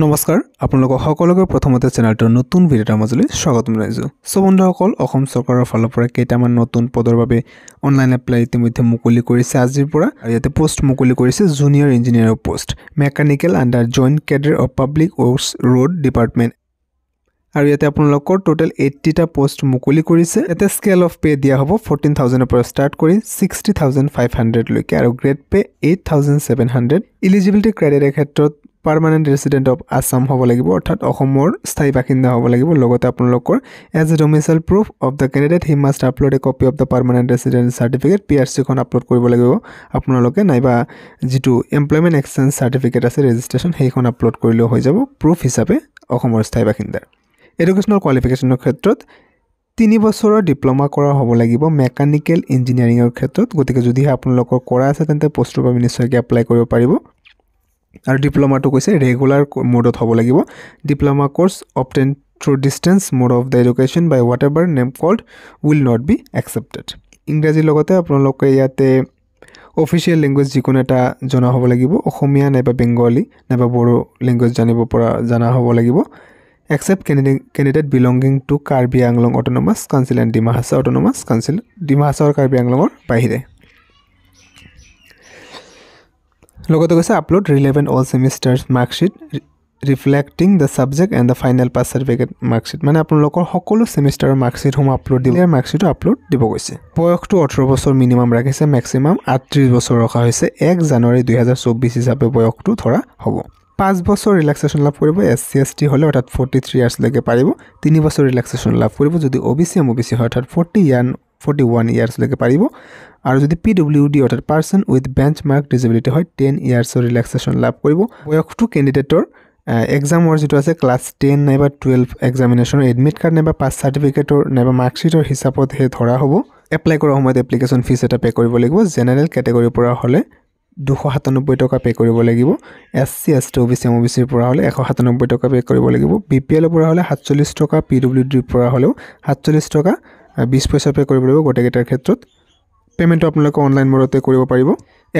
নমস্কাৰ আপোনালোকক সকলোকে প্ৰথমতে চেনেলটোৰ নতুন ভিডিঅ'ৰ মাজলৈ স্বাগতম জনাইছোঁ। সো বন্ধুসকল অসম চৰকাৰৰ ফালৰ পৰা কেইটামান নতুন পদৰ বাবে অনলাইন এপ্লাই ইতিমধ্যে মুকলি কৰিছে আজিৰ পৰা আৰু ইয়াতে পোষ্ট মুকলি কৰিছে জুনিয়ৰ ইঞ্জিনিয়াৰৰ post mechanical under joint cadre of public works road department আৰু ইয়াতে আপোনালোকৰ টোটেল 80টা পোষ্ট মুকলি কৰিছে। ইয়াতে স্কেল অফ পে দিয়া হ'ব 14,000 পৰা ষ্টাৰ্ট কৰি 60,500 লৈকে আৰু গ্ৰেড পে 8,700। ইলিজিবিলিটি ক্ৰাইটেৰিয়াৰ ক্ষেত্ৰত পাৰ্মানেণ্ট ৰেচিডেণ্ট অফ আছাম হ'ব লাগিব অৰ্থাৎ অসমৰ স্থায়ী বাসিন্দা হ'ব লাগিব। লগতে আপোনালোকৰ as a domicile proof of the candidate he must upload a copy of the permanent resident certificate PRC-খন আপলোড কৰিব লাগিব আপোনালোকে, নাইবা যিটো এমপ্লয়মেণ্ট এক্সচেঞ্জ চাৰ্টিফিকেট আছে ৰেজিষ্ট্ৰেশ্যন সেইখন আপলোড কৰিলেও হৈ যাব প্ৰুফ হিচাপে অসমৰ স্থায়ী বাসিন্দাৰ। এডুকেশ্যনেল কোৱালিফিকেশ্যনৰ ক্ষেত্ৰত 3 বছৰৰ ডিপ্ল'মা কৰা হ'ব লাগিব মেকানিকেল ইঞ্জিনিয়াৰিঙৰ ক্ষেত্ৰত। গতিকে যদিহে আপোনালোকৰ কৰা আছে তেন্তে পোষ্টৰ বাবে নিশ্চয়কৈ এপ্লাই কৰিব পাৰিব। আৰু ডিপ্ল'মাটো কৈছে ৰেগুলাৰ মোডত হ'ব লাগিব। Diploma course obtain through distance mode of the education by what ever name called will not be accepted. ইংৰাজীৰ লগতে আপোনালোকে ইয়াতে অফিচিয়েল লেংগুৱেজ যিকোনো এটা জনা হ'ব লাগিব, অসমীয়া নাইবা বেংগলী নাইবা বড়ো লেংগুৱেজ জনা হ'ব লাগিব। Except candidate belonging to Karbi Anglong Autonomous Council and Dima Hasao Autonomous Council, Dima Hasao और Karbi Anglong और बाहिरे। लोगों तो कैसे upload relevant all semesters marksheet reflecting the subject and the final pass certificate marksheet। माने अपन लोगों সকলো semester marksheet हम upload दिले marksheet upload দিব গৈছে। বয়সটো 18 বছৰ মিনিমাম ৰাখিছে, ম্যাক্সিমাম 38 বছৰ ৰখা হৈছে। 1 জানুৱাৰী 2024 হিচাপে বয়সটো ধৰা হ'ব। 5 বছৰ ৰিলেক্সেশ্যন লাভ কৰিব SC ST হ'লে অৰ্থাৎ 43 ইয়াৰ্ছ লৈকে পাৰিব। 3 বছৰ ৰিলেক্সেশ্যন লাভ কৰিব যদি OBC MOBC হয় অৰ্থাৎ 41 ইয়াৰ্ছ লৈকে পাৰিব। আৰু যদি PWD অৰ্থাৎ পাৰ্সন উইথ বেঞ্চমাৰ্ক ডিজেবিলিটি হয় 10 ইয়াৰ্ছৰ ৰিলেক্সেশ্যন লাভ কৰিব। বয়সটো কেণ্ডিডেটৰ এক্সামৰ যিটো আছে ক্লাছ 10 নাইবা 12 এক্সামিনেশ্যনৰ এডমিট কাৰ্ড নাইবা পাছ চাৰ্টিফিকেটৰ নাইবা মাৰ্কশ্বিটৰ হিচাপত হে ধৰা হ'ব। এপ্লাই কৰাৰ সময়ত এপ্লিকেশ্যন ফিজ এটা পে' কৰিব লাগিব। জেনেৰেল কেটেগৰীৰ পৰা হ'লে 297 টকা পে' কৰিব লাগিব। SC ST OBC MOBCৰ পৰা হ'লে 197 টকা পে' কৰিব লাগিব। BPL পৰা হ'লে 47 টকা, PWDৰ পৰা হ'লেও 47 টকা 20 পইচা পে' কৰিব লাগিব। গোটেইকেইটাৰ ক্ষেত্ৰত পে'মেণ্টটো আপোনালোকে অনলাইন মোডতে কৰিব পাৰিব।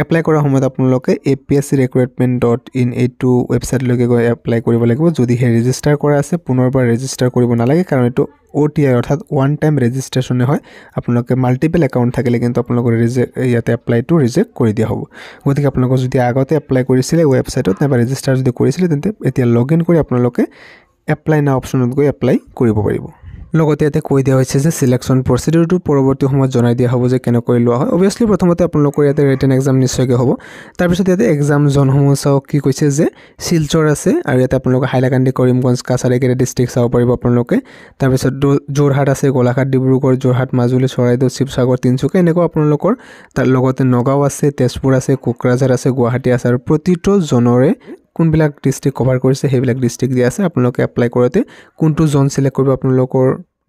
এপ্লাই কৰাৰ সময়ত আপোনালোকে apscrecruitment.in এইটো ৱেবছাইটলৈকে গৈ এপ্লাই কৰিব লাগিব। যদিহে ৰেজিষ্টাৰ কৰা আছে পুনৰবাৰ ৰেজিষ্টাৰ কৰিব নালাগে, কাৰণ এইটো OTI অৰ্থাৎ ওৱান টাইম ৰেজিষ্ট্ৰেশ্যনে হয়। আপোনালোকে মাল্টিপল একাউণ্ট থাকিলে কিন্তু আপোনালোকৰ ইয়াতে এপ্লাইটো ৰিজেক্ট কৰি দিয়া হ'ব। গতিকে আপোনালোকৰ যদি আগতে এপ্লাই কৰিছিলে ৱেবছাইটত নাইবা ৰেজিষ্টাৰ যদি কৰিছিলে তেন্তে এতিয়া লগ ইন কৰি আপোনালোকে এপ্লাই নাও অপশ্যনত গৈ এপ্লাই কৰিব পাৰিব। লগতে ইয়াতে কৈ দিয়া হৈছে যে সিলেকশ্যন প্ৰচিডিউৰটো পৰৱৰ্তী সময়ত জনাই দিয়া হ'ব যে কেনেকৈ লোৱা হয়। অবভিয়াছলি প্ৰথমতে আপোনালোকৰ ইয়াতে ৰিটেন এক্সাম নিশ্চয়কৈ হ'ব। তাৰপিছত ইয়াতে এক্সাম জনসমূহ চাওক কি কৈছে যে শিলচৰ আছে আৰু ইয়াতে আপোনালোকে হাইলাকান্দি, কৰিমগঞ্জ, কাছাৰ এইকেইটা ডিষ্ট্ৰিক্ট চাব পাৰিব আপোনালোকে। তাৰপিছত যোৰহাট আছে, গোলাঘাট, ডিব্ৰুগড়, যোৰহাট, মাজুলী, চৰাইদেউ, শিৱসাগৰ, তিনিচুকীয়া এনেকুৱা আপোনালোকৰ। তাৰ লগতে নগাঁও আছে, তেজপুৰ আছে, কোকৰাঝাৰ আছে, গুৱাহাটী আছে আৰু প্ৰতিটো জনৰে কোনবিলাক ডিষ্ট্ৰিক্ট কভাৰ কৰিছে সেইবিলাক ডিষ্ট্ৰিক্ট দিয়া আছে। আপোনালোকে এপ্লাই কৰোঁতে কোনটো জোন চিলেক্ট কৰিব, আপোনালোকৰ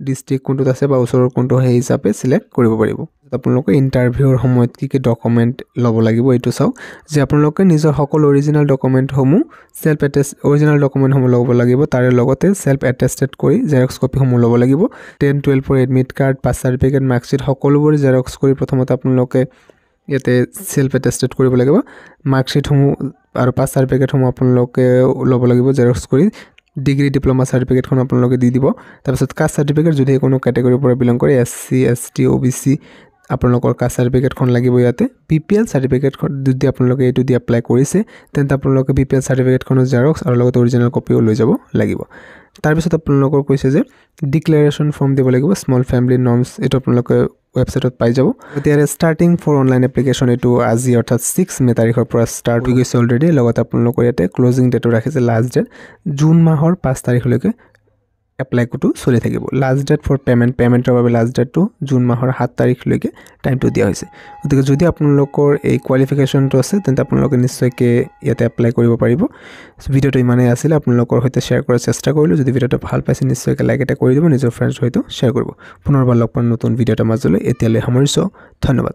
ডিষ্ট্ৰিক্ট কোনটোত আছে বা ওচৰৰ কোনটো সেই হিচাপে চিলেক্ট কৰিব পাৰিব। আপোনালোকে ইণ্টাৰভিউৰ সময়ত কি কি ডকুমেণ্ট ল'ব লাগিব এইটো চাওক, যে আপোনালোকে নিজৰ সকলো অৰিজিনেল ডকুমেণ্টসমূহ অৰিজিনেল ডকুমেণ্টসমূহ ল'ব লাগিব। তাৰে লগতে সেল্ফ এটেষ্টেড কৰি জেৰক্স কপিসমূহ ল'ব লাগিব। 10-12ৰ admit card, pass certificate, marksheet সকলোবোৰ জেৰক্স কৰি প্ৰথমতে আপোনালোকে ইয়াতে সেল্ফ এটেষ্টেড কৰিব লাগিব। মাৰ্কশ্বিটসমূহ আৰু পাছ চাৰ্টিফিকেটসমূহ আপোনালোকে ল'ব লাগিব জেৰক্স কৰি। ডিগ্ৰী ডিপ্ল'মা চাৰ্টিফিকেটখন আপোনালোকে দি দিব। তাৰপিছত কাষ্ট চাৰ্টিফিকেট যদি কোনো কেটেগৰীৰ পৰা বিলং কৰে SC ST OBC আপোনালোকৰ কাষ্ট চাৰ্টিফিকেটখন লাগিব ইয়াতে। BPL চাৰ্টিফিকেটখন যদি আপোনালোকে এইটো দি এপ্লাই কৰিছে তেন্তে আপোনালোকে BPL চাৰ্টিফিকেটখনৰ জেৰক্স আৰু লগতে অৰিজিনেল কপিও লৈ যাব লাগিব। তাৰপিছত আপোনালোকৰ কৈছে যে ডিক্লেৰেশ্যন ফৰ্ম দিব লাগিব, স্মল ফেমিলি নৰ্মছ, এইটো আপোনালোকে ৱেবছাইটত পাই যাব। এতিয়া ষ্টাৰ্টিং ফৰ অনলাইন এপ্লিকেশ্যন এইটো আজি অৰ্থাৎ 6 মে তাৰিখৰ পৰা ষ্টাৰ্ট হৈ গৈছে অলৰেডি। লগতে আপোনালোকৰ ইয়াতে ক্লজিং ডেটো ৰাখিছে লাষ্ট ডেট জুন মাহৰ 5 তাৰিখলৈকে এপ্লাই কোটো চলি থাকিব। লাষ্ট ডেট ফৰ পে'মেণ্টৰ বাবে লাষ্ট ডেটটো জুন মাহৰ 7 তাৰিখলৈকে টাইমটো দিয়া হৈছে। গতিকে যদি আপোনালোকৰ এই কোৱালিফিকেশ্যনটো আছে তেন্তে আপোনালোকে নিশ্চয়কৈ ইয়াতে এপ্লাই কৰিব পাৰিব। ভিডিঅ'টো ইমানেই আছিলে, আপোনালোকৰ সৈতে শ্বেয়াৰ কৰাৰ চেষ্টা কৰিলোঁ। যদি ভিডিঅ'টো ভাল পাইছে নিশ্চয়কৈ লাইক এটা কৰি দিব, নিজৰ ফ্ৰেণ্ডছৰ সৈতে শ্বেয়াৰ কৰিব। পুনৰবাৰ লগ পাম নতুন ভিডিঅ' এটা মাজলৈ। এতিয়ালৈ সামৰিছোঁ, ধন্যবাদ।